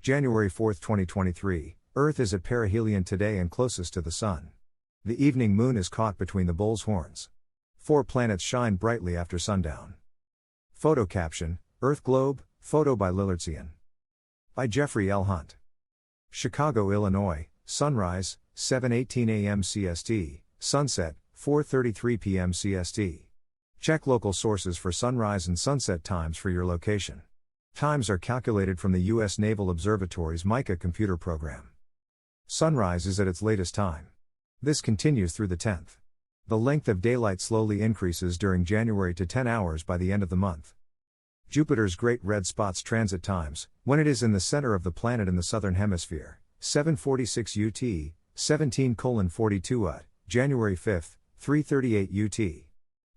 January 4, 2023, Earth is at perihelion today and closest to the Sun. The evening moon is caught between the bull's horns. 4 planets shine brightly after sundown. Photo caption, Earth globe, photo by Lillardsian. By Jeffrey L. Hunt. Chicago, Illinois, sunrise, 7:18 a.m. CST, sunset, 4:33 p.m. CST. Check local sources for sunrise and sunset times for your location. Times are calculated from the U.S. Naval Observatory's MICA computer program. Sunrise is at its latest time. This continues through the 10th. The length of daylight slowly increases during January to 10 hours by the end of the month. Jupiter's Great Red Spot's transit times, when it is in the center of the planet in the southern hemisphere, 7:46 UT, 17:42 UT, January 5, 3:38 UT.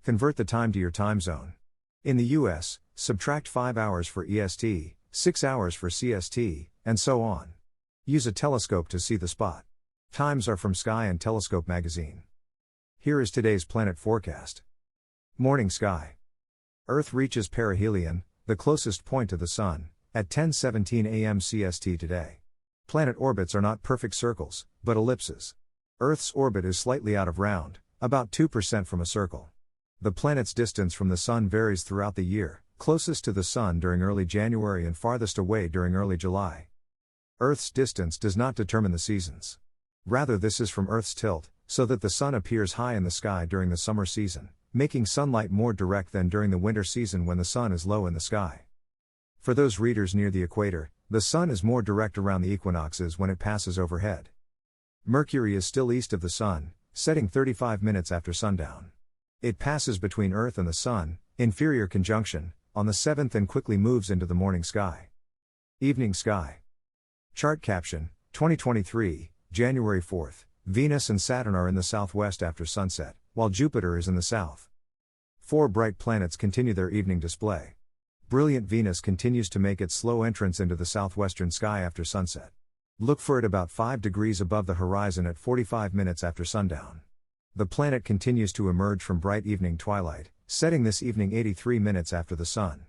Convert the time to your time zone. In the US, subtract 5 hours for EST, 6 hours for CST, and so on. Use a telescope to see the spot. Times are from Sky and Telescope magazine. Here is today's planet forecast. Morning sky. Earth reaches perihelion, the closest point to the Sun, at 10:17 a.m. CST today. Planet orbits are not perfect circles, but ellipses. Earth's orbit is slightly out of round, about 2% from a circle. The planet's distance from the Sun varies throughout the year, closest to the Sun during early January and farthest away during early July. Earth's distance does not determine the seasons. Rather, this is from Earth's tilt, so that the Sun appears high in the sky during the summer season, making sunlight more direct than during the winter season when the Sun is low in the sky. For those readers near the equator, the Sun is more direct around the equinoxes when it passes overhead. Mercury is still east of the Sun, setting 35 minutes after sundown. It passes between Earth and the Sun, inferior conjunction, on the 7th and quickly moves into the morning sky. Evening sky. Chart caption, 2023, January 4th, Venus and Saturn are in the southwest after sunset, while Jupiter is in the south. 4 bright planets continue their evening display. Brilliant Venus continues to make its slow entrance into the southwestern sky after sunset. Look for it about 5 degrees above the horizon at 45 minutes after sundown. The planet continues to emerge from bright evening twilight, setting this evening 83 minutes after the Sun.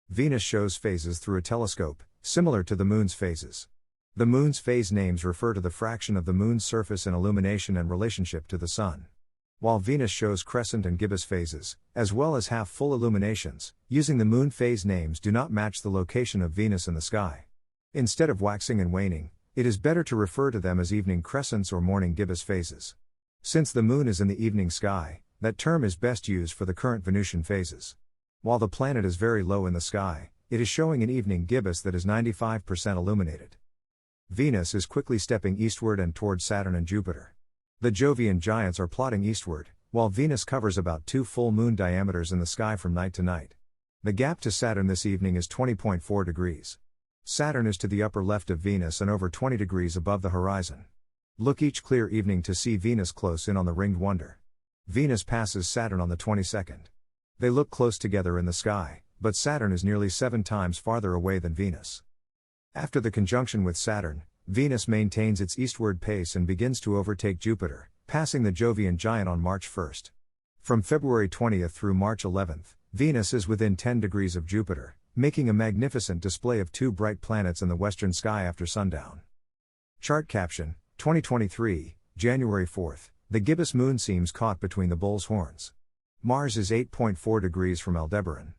Venus shows phases through a telescope, similar to the Moon's phases. The Moon's phase names refer to the fraction of the Moon's surface in illumination and relationship to the Sun. While Venus shows crescent and gibbous phases, as well as half-full illuminations, using the Moon phase names do not match the location of Venus in the sky. Instead of waxing and waning, it is better to refer to them as evening crescents or morning gibbous phases. Since the Moon is in the evening sky, that term is best used for the current Venusian phases. While the planet is very low in the sky, it is showing an evening gibbous that is 95% illuminated. Venus is quickly stepping eastward and towards Saturn and Jupiter. The Jovian giants are plodding eastward, while Venus covers about 2 full moon diameters in the sky from night to night. The gap to Saturn this evening is 20.4 degrees. Saturn is to the upper left of Venus and over 20 degrees above the horizon. Look each clear evening to see Venus close in on the ringed wonder. Venus passes Saturn on the 22nd. They look close together in the sky, but Saturn is nearly 7 times farther away than Venus. After the conjunction with Saturn, Venus maintains its eastward pace and begins to overtake Jupiter, passing the Jovian giant on March 1st. From February 20th through March 11th, Venus is within 10 degrees of Jupiter, making a magnificent display of 2 bright planets in the western sky after sundown. Chart caption, 2023, January 4th, the gibbous moon seems caught between the bull's horns. Mars is 8.4 degrees from Aldebaran.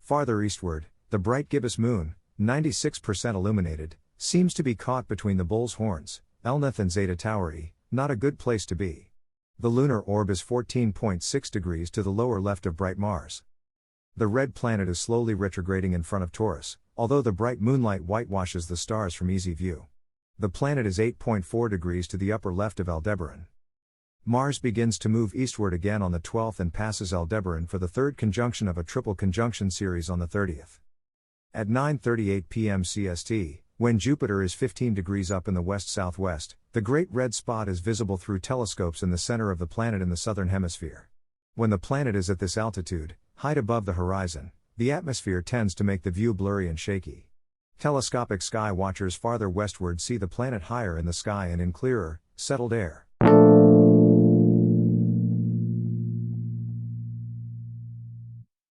Farther eastward, the bright gibbous moon, 96% illuminated, seems to be caught between the bull's horns, Elnath and Zeta Tauri, not a good place to be. The lunar orb is 14.6 degrees to the lower left of bright Mars. The red planet is slowly retrograding in front of Taurus, although the bright moonlight whitewashes the stars from easy view. The planet is 8.4 degrees to the upper left of Aldebaran. Mars begins to move eastward again on the 12th and passes Aldebaran for the 3rd conjunction of a triple conjunction series on the 30th. At 9:38 p.m. CST, when Jupiter is 15 degrees up in the west-southwest, the Great Red Spot is visible through telescopes in the center of the planet in the southern hemisphere. When the planet is at this altitude, height above the horizon, the atmosphere tends to make the view blurry and shaky. Telescopic sky watchers farther westward see the planet higher in the sky and in clearer, settled air.